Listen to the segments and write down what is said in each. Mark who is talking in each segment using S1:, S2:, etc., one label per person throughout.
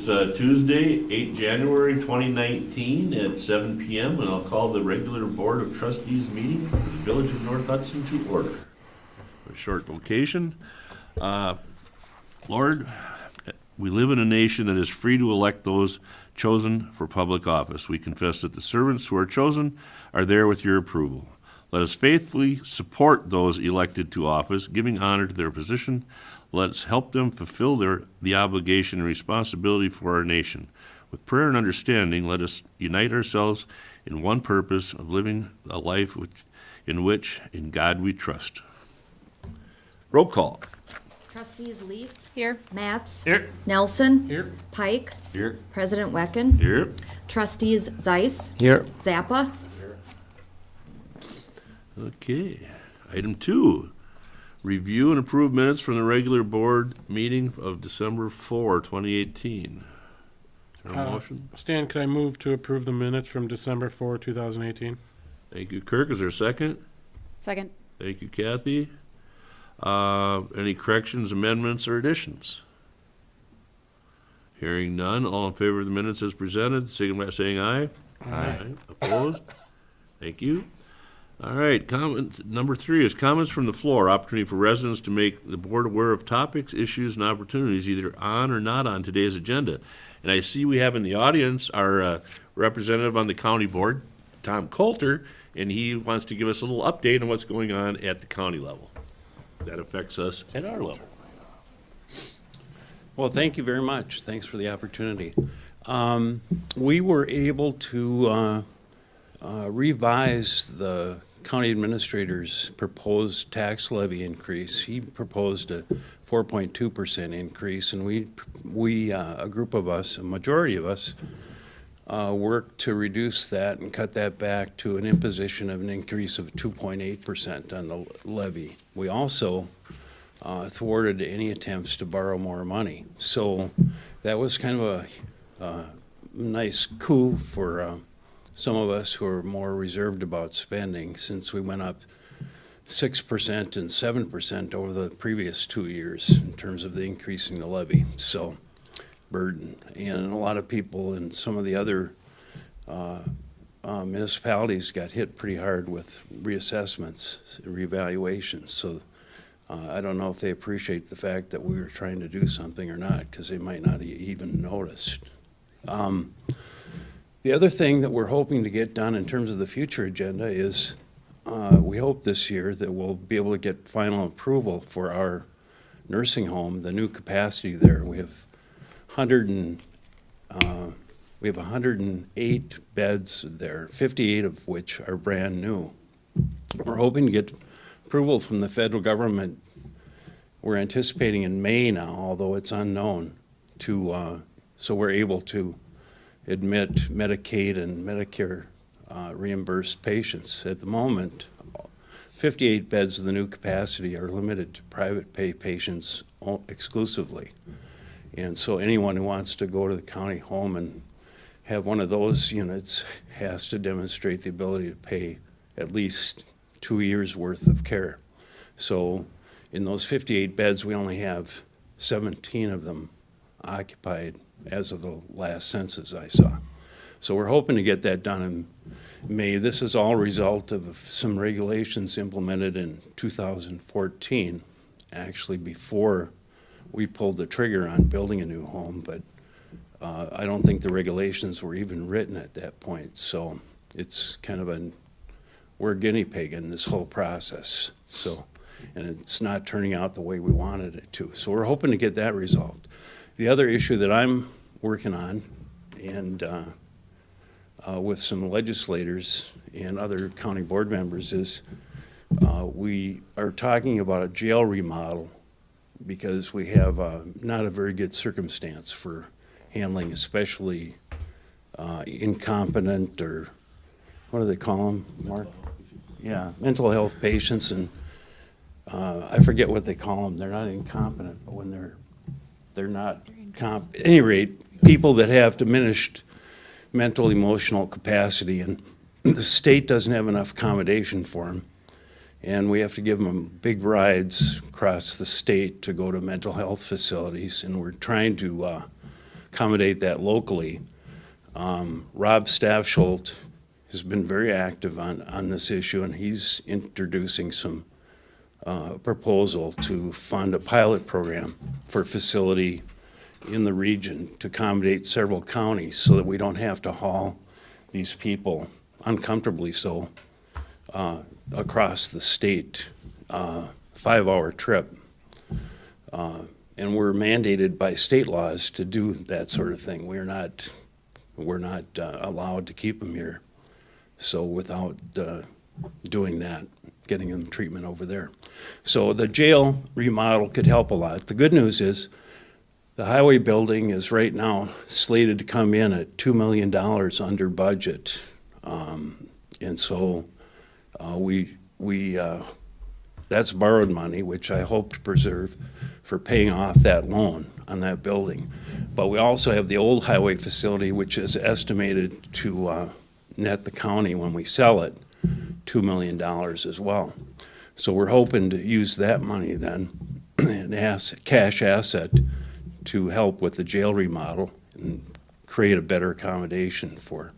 S1: Tuesday, 8 January 2019 at 7 p.m. and I'll call the regular Board of Trustees meeting for the Village of North Hudson to order. A short vocation. Lord, we live in a nation that is free to elect those chosen for public office. We confess that the servants who are chosen are there with your approval. Let us faithfully support those elected to office, giving honor to their position. Let us help them fulfill the obligation and responsibility for our nation. With prayer and understanding, let us unite ourselves in one purpose of living a life in God we trust. Roll call.
S2: Trustees Leaf.
S3: Here.
S2: Matz.
S1: Here.
S2: Nelson.
S4: Here.
S2: Pike.
S1: Here.
S2: President Wecken.
S1: Here.
S2: Trustees Zeiss.
S4: Here.
S2: Zappa.
S1: Okay. Item 2, review and approve minutes from the regular board meeting of December 4, 2018. Is there a motion?
S4: Stan, could I move to approve the minutes from December 4, 2018?
S1: Thank you, Kirk. Is there a second?
S3: Second.
S1: Thank you, Kathy. Any corrections, amendments, or additions? Hearing none, all in favor of the minutes as presented, signify by saying aye. Aye. Opposed? Thank you. All right, comment number 3 is comments from the floor, opportunity for residents to make the board aware of topics, issues, and opportunities either on or not on today's agenda. And I see we have in the audience our representative on the county board, Tom Coulter, and he wants to give us a little update on what's going on at the county level that affects us at our level.
S5: Well, thank you very much. Thanks for the opportunity. We were able to revise the county administrator's proposed tax levy increase. He proposed a 4.2% increase, and we a group of us, a majority of us, worked to reduce that and cut that back to an imposition of an increase of 2.8% on the levy. We also thwarted any attempts to borrow more money. So that was kind of a nice coup for some of us who are more reserved about spending, since we went up 6% and 7% over the previous 2 years in terms of the increasing the levy. So burden. And a lot of people in some of the other municipalities got hit pretty hard with reassessments, revaluations. So I don't know if they appreciate the fact that we were trying to do something or not, because they might not even noticed. The other thing that we're hoping to get done in terms of the future agenda is we hope this year that we'll be able to get final approval for our nursing home, the new capacity there. We have 108 beds there, 58 of which are brand new. We're hoping to get approval from the federal government. We're anticipating in May now, although it's unknown, to so we're able to admit Medicaid and Medicare reimbursed patients. At the moment, 58 beds of the new capacity are limited to private pay patients exclusively. And so anyone who wants to go to the county home and have one of those units has to demonstrate the ability to pay at least 2 years worth of care. So in those 58 beds, we only have 17 of them occupied as of the last census I saw. So we're hoping to get that done in May. This is all a result of some regulations implemented in 2014, actually before we pulled the trigger on building a new home, but I don't think the regulations were even written at that point. So it's kind of we're a guinea pig in this whole process. So, and it's not turning out the way we wanted it to. So we're hoping to get that resolved. The other issue that I'm working on, and with some legislators and other county board members, is we are talking about a jail remodel, because we have not a very good circumstance for handling especially incompetent, or what do they call them, Mark? Yeah, mental health patients, and I forget what they call them. They're not incompetent, but when they're not at any rate, people that have diminished mental, emotional capacity, and the state doesn't have enough accommodation for them. And we have to give them big rides across the state to go to mental health facilities, and we're trying to accommodate that locally. Rob Staffsholt has been very active on this issue, and he's introducing some proposal to fund a pilot program for facility in the region to accommodate several counties so that we don't have to haul these people uncomfortably so across the state, 5-hour trip. And we're mandated by state laws to do that sort of thing. We're not allowed to keep them here. So without doing that, getting them treatment over there. So the jail remodel could help a lot. The good news is the highway building is right now slated to come in at $2 million under budget. And so that's borrowed money, which I hope to preserve for paying off that loan on that building. But we also have the old highway facility, which is estimated to net the county when we sell it $2 million as well. So we're hoping to use that money then, an cash asset, to help with the jail remodel and create a better accommodation for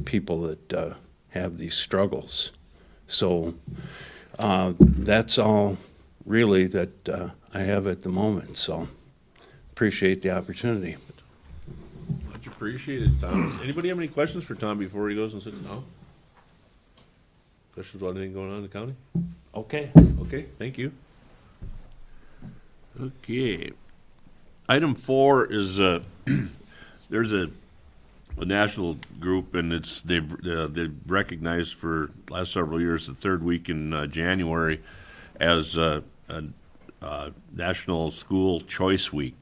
S5: people that have these struggles. So that's all really that I have at the moment. So appreciate the opportunity.
S1: Much appreciated, Tom. Anybody have any questions for Tom before he goes and sits down? Questions about anything going on in the county?
S5: Okay.
S1: Okay, thank you. Okay. Item 4 is, there's a national group, and they've recognized for last several years the third week in January as a National School Choice Week.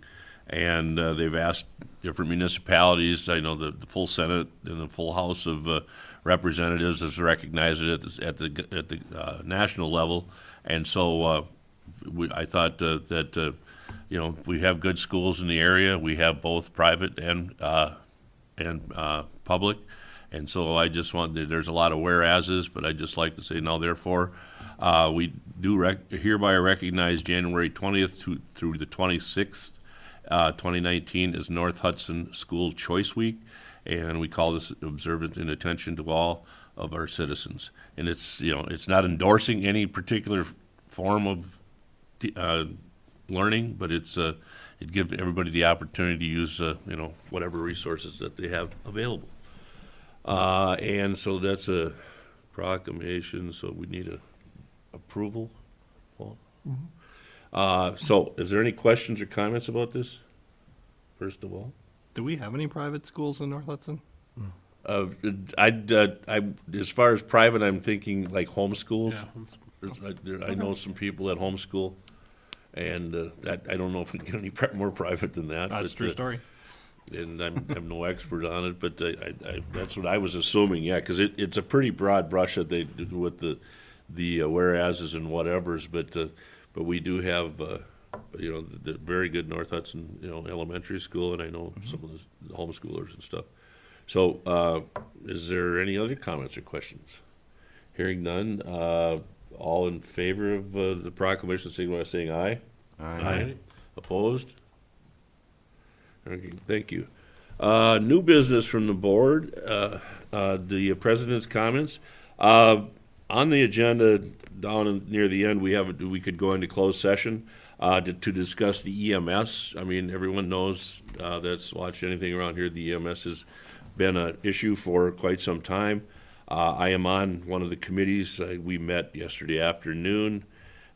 S1: And they've asked different municipalities, I know the full Senate and the full House of Representatives has recognized it at the national level. And so I thought that we have good schools in the area. We have both private and public. And so I just there's a lot of whereases, but I'd just like to say now, therefore, we do hereby recognize January 20th through the 26th, 2019 as North Hudson School Choice Week. And we call this observance in attention to all of our citizens. And it's not endorsing any particular form of learning, but it gives everybody the opportunity to use whatever resources that they have available. And so that's a proclamation. So we need a approval. Paul? Mm-hmm. So is there any questions or comments about this? First of all.
S3: Do we have any private schools in North Hudson?
S1: As far as private, I'm thinking like homeschools.
S4: Yeah,
S1: I know some people that homeschool, and I don't know if we can get any more private than that.
S3: That's a true story.
S1: And I'm no expert on it, but that's what I was assuming. Yeah, because it's a pretty broad brush that they do with the whereases and whatevers, but we do have. The very good North Hudson, elementary school, and I know some of the homeschoolers and stuff. So, is there any other comments or questions? Hearing none, all in favor of the proclamation, signify by saying aye. Aye. Opposed? Okay, thank you. New business from the board, the president's comments. On the agenda, down near the end, we could go into closed session to discuss the EMS. I mean, everyone knows that's watched anything around here. The EMS has been an issue for quite some time. I am on one of the committees. We met yesterday afternoon,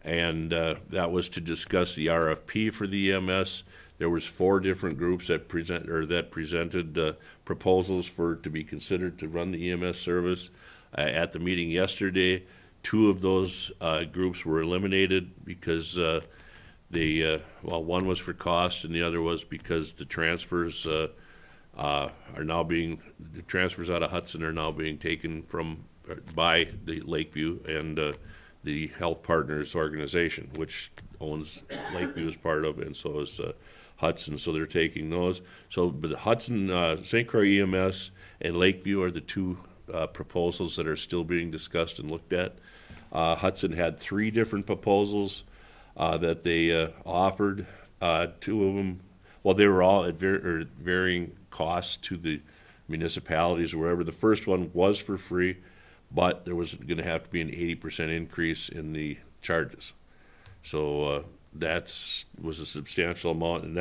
S1: and that was to discuss the RFP for the EMS. There was 4 different groups that presented proposals to be considered to run the EMS service. At the meeting yesterday, 2 of those groups were eliminated because one was for cost and the other was because the transfers out of Hudson are now being taken by the Lakeview and the Health Partners organization, which owns Lakeview as part of, and so is Hudson. So they're taking those. So, but Hudson, St. Croix EMS, and Lakeview are the 2 proposals that are still being discussed and looked at. Hudson had 3 different proposals that they offered. 2 of them, Well, they were all at varying costs to the municipalities or wherever. The first one was for free, but there was gonna have to be an 80% increase in the charges. So, was a substantial amount, and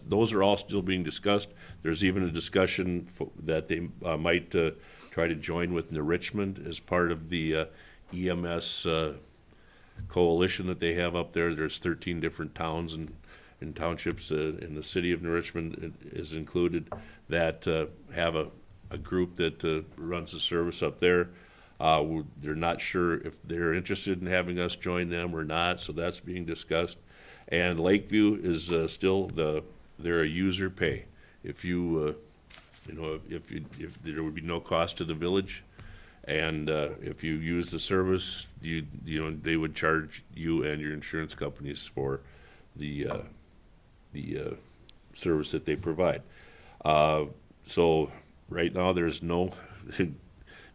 S1: those are all still being discussed. There's even a discussion that they might try to join with New Richmond as part of the EMS coalition that they have up there. There's 13 different towns and townships, in the city of New Richmond is included, that have a group that runs the service up there. They're not sure if they're interested in having us join them or not, so that's being discussed. And Lakeview is they're a user pay. If you, if there would be no cost to the village, and if you use the service, they would charge you and your insurance companies for the service that they provide. So right now, there's no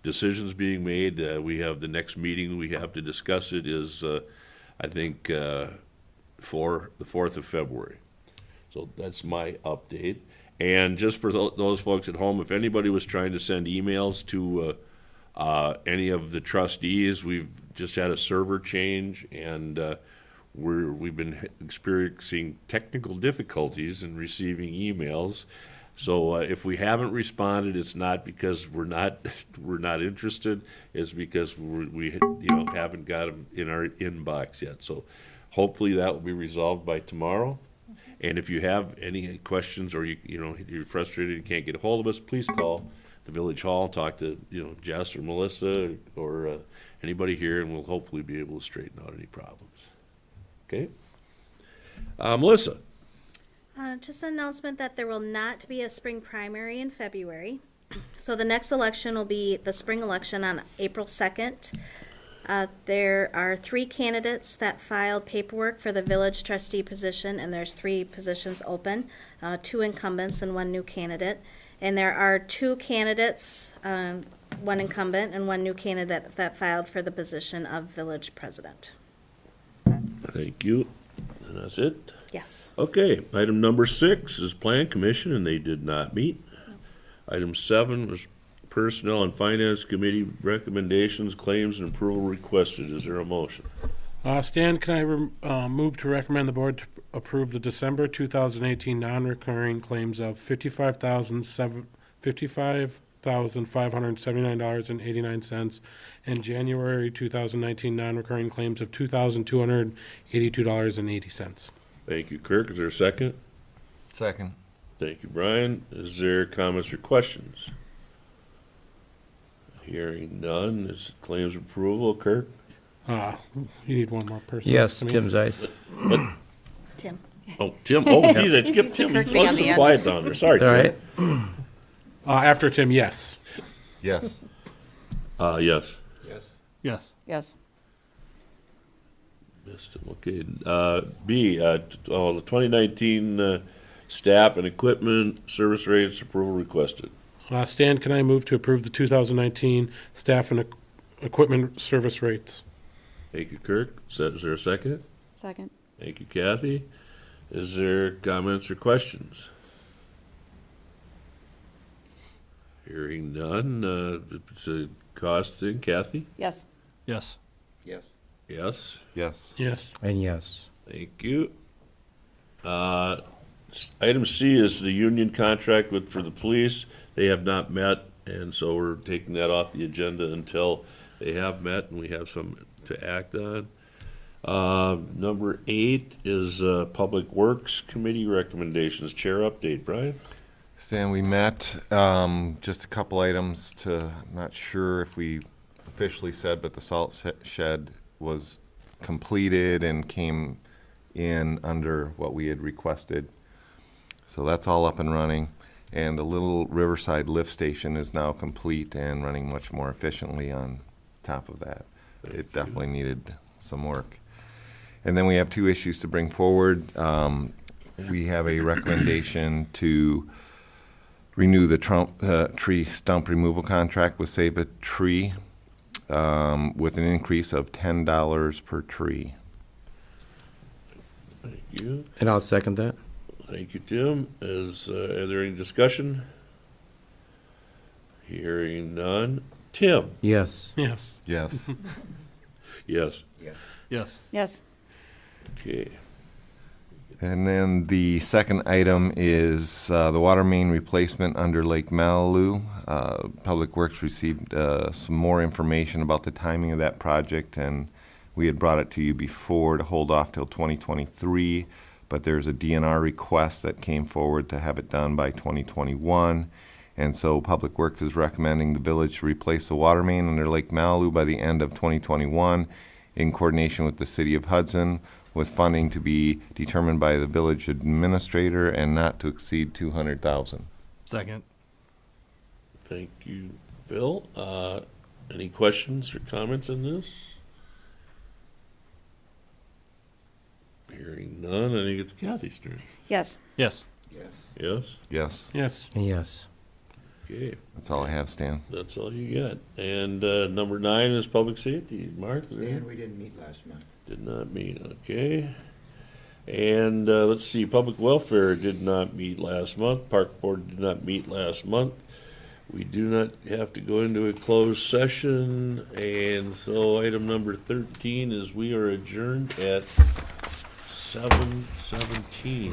S1: decisions being made. We have the next meeting we have to discuss it is, I think, for the 4th of February. So that's my update. And just for those folks at home, if anybody was trying to send emails to any of the trustees, we've just had a server change, and we've been experiencing technical difficulties in receiving emails. So if we haven't responded, it's not because we're not interested. It's because we haven't got them in our inbox yet. So hopefully that will be resolved by tomorrow. And if you have any questions, or you're frustrated and can't get a hold of us, please call the village hall, talk to Jess or Melissa or anybody here, and we'll hopefully be able to straighten out any problems. Okay, Melissa.
S6: Just an announcement that there will not be a spring primary in February. So the next election will be the spring election on April 2nd. There are 3 candidates that filed paperwork for the village trustee position, and there's 3 positions open, 2 incumbents and 1 new candidate. And there are 2 candidates, 1 incumbent and 1 new candidate that filed for the position of village president.
S1: Thank you. And that's it?
S6: Yes.
S1: Okay, item number 6 is Plan Commission, and they did not meet. Item 7 was Personnel and Finance Committee recommendations, claims, and approval requested. Is there a motion?
S4: Stan, can I move to recommend the board to approve the December 2018 non-recurring claims of $55,579.89 and January 2019 non-recurring claims of $2,282.80.
S1: Thank you, Kirk. Is there a second?
S7: Second.
S1: Thank you, Brian. Is there comments or questions? Hearing none. Is claims approval, Kirk?
S4: You need one more person.
S8: Yes,
S4: I mean,
S8: Tim Zeiss.
S6: Tim.
S1: Oh, Tim. Oh, geez, I skipped Tim. He's so quiet down there. Sorry,
S8: All
S1: Tim.
S8: right.
S4: After Tim, yes.
S7: Yes.
S1: Yes.
S7: Yes.
S3: Yes.
S2: Yes.
S1: Missed him. Okay. B, the 2019 staff and equipment service rates approval requested.
S4: Stan, can I move to approve the 2019 staff and equipment service rates?
S1: Thank you, Kirk. Is there a second?
S2: Second.
S1: Thank you, Kathy. Is there comments or questions? Hearing none. It's a cost thing. Kathy?
S2: Yes.
S3: Yes.
S7: Yes.
S1: Yes.
S7: Yes.
S4: Yes.
S8: And yes.
S1: Thank you. Item C is the union contract for the police. They have not met, and so we're taking that off the agenda until they have met and we have some to act on. Number 8 is Public Works Committee recommendations. Chair update, Brian?
S7: Stan, we met, just a couple items I'm not sure if we officially said, but the salt shed was completed and came in under what we had requested. So that's all up and running. And the little Riverside lift station is now complete and running much more efficiently on top of that. It definitely needed some work. And then we have 2 issues to bring forward. We have a recommendation to renew the tree stump removal contract with Save a Tree with an increase of $10 per tree.
S1: Thank you.
S8: And I'll second that.
S1: Thank you, Tim. Are there any discussion? Hearing none. Tim?
S8: Yes.
S4: Yes.
S7: Yes.
S1: Yes.
S3: Yes.
S9: Yes.
S1: Okay.
S7: And then the second item is the water main replacement under Lake Malibu. Public Works received some more information about the timing of that project, and we had brought it to you before to hold off till 2023, but there's a DNR request that came forward to have it done by 2021. And so Public Works is recommending the village to replace the water main under Lake Malibu by the end of 2021 in coordination with the city of Hudson, with funding to be determined by the village administrator and not to exceed $200,000.
S3: Second.
S1: Thank you, Bill. Any questions or comments on this? Hearing none, I think it's Kathy's turn.
S9: Yes.
S3: Yes.
S1: Yes?
S7: Yes,
S4: Yes.
S8: Yes.
S1: Okay,
S7: that's all I have, Stan.
S1: that's all you got. And number 9 is public safety. Mark?
S10: Stan, we didn't meet last month.
S1: Did not meet, okay. And let's see, public welfare did not meet last month. Park board did not meet last month. We do not have to go into a closed session. And so item number 13 is we are adjourned at 7:17.